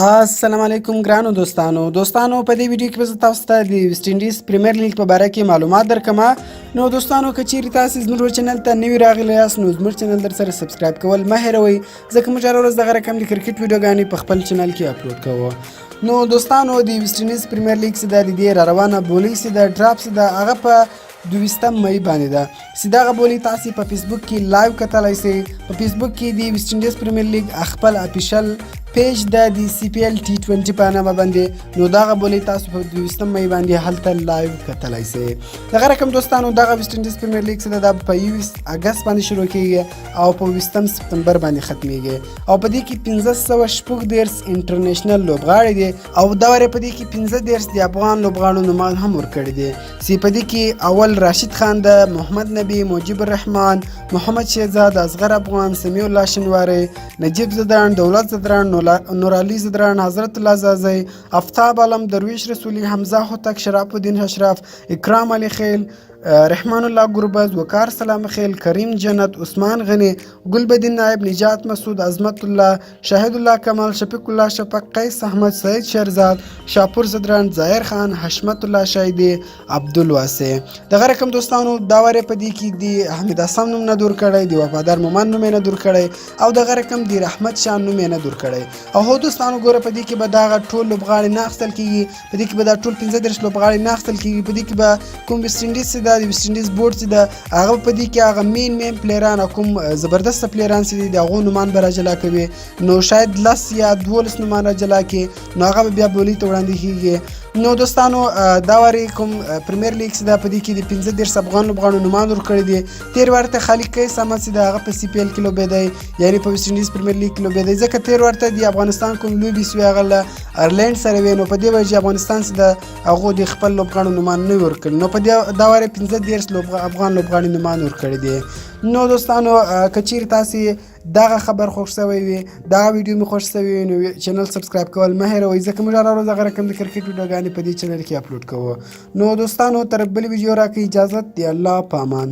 السلام علیکم ګرانو دوستانو په دې ویډیو کې به زه تاسو ته د ویسټ انډیز پریمیر لیګ په باره کې معلومات درکم. نو دوستانو که چیرې تاسو زموږ چینل ته نوي راغلي یاست نو زموږ چینل در سره سبسکرایب کول مه هېروئ ځکه موږ هره ورځ دغه رقم د کرکټ ویډیوګانې په خپل چینل کې اپلوډ کوو. نو دوستانو د ویسټ انډیز پریمیر لیګ چې د دې را روانه بولۍ چې د ډراپ چې د هغه په 22 مئی باندې ده چې دغه بولۍ تاسو په فیسبوک کې لایو کتلی شئ. په فیسبوک کې د ویسټ انډیز پریمیر لیګ خپل افیشل پیج د سی پی ال ټي 20 په نامه باندې نو دغه بولۍ تاسو په 22 مئی باندې هلته لایو کتلی شئ. دغه رقم دوستانو دغه ویسټ انډیز پریمیر لیګ چې ده په 21 اګست باندې شروع کیږي او په 20 سپتمبر باندې ختمیږي او په دې کې 1514 انټرنیشنل لوبغاړي دي او دا وری په دې کې 15 د افغان لوبغاړو نومان هم ورکړي دي چې په دې کې اول راشد خان د محمد نبی مجيب الرحمن محمد شهزاد اصغر افغان سمیع الله شنواری نجیب زدران دولت زدران نور علی زدران حضرت الله زازی افتاب علم درویش رسولی حمزه هوتک شرف الدین اشرف اکرام علی خیل رحمان الله گربز وقار سلام خیل کریم جنت عثمان غنی گلبدین نائب نجات مسعود عظمت الله شاهد الله کمال شفیق الله شفق قیس احمد سعید شهرزاد شاپور زدران ظاهر خان حشمت الله شایدی عبدالواسع. دغه رقم دوستانو دا وری په دې کې د حمید حسن نوم نه دور کړی د وفادار مومن نوم نه دور کړی او دغه رقم د رحمت شاه نوم نه دور کړی او هو دوستانو ګوره په دې کې به دغه ټول لوبغاړي نه اخیستل کیږي په دې کې به دا ټول 15 لوبغاړي نه اخیستل کیږي په دې کې به کوم ویسټ انډیز د ویسټ انډیز بورډ چې د هغه په دې کې هغه مین پلیران کوم زبردست پلیران چې د هغو نومان به راجلا کوي نو شاید 10 یا 12 نومان راجلا کړي نو هغه بیا بولۍ ته وړاندې کیږي. نو دوستانو دا وری کوم پریمیر لیګ چې د په دې کې د 15 افغان لوبغاړو نومان ورکړي دي تیر ورته خالق قیس احمد چې د هغه په سی پی ال کې لوبېدی یعنی په ویسټ انډیز پریمیر لیګ کې لوبېدی ځکه تیر ورته د افغانستان کوم لوبې سوی هغه له آیرلینډ سره وي نو په دې وجه افغانستان چې د هغو د خپل لوبغاړو نومان نه ورکړي نو په دې دا وری 15 افغان لوبغاړي نومان ورکړي دي. نو دوستانو که چیرې تاسې دغه خبر خوښ شوی وي دغه ویډیو مې خوښ شوی وي نو چینل سبسکرایب کول مه هېروئ ځکه موږ هره ورځ هغه رقم د کرکټ ویډیوګانې په دې چینل کې اپلوډ کوو. نو دوستانو تر بلې ویډیو راکړئ اجازت د الله په امان.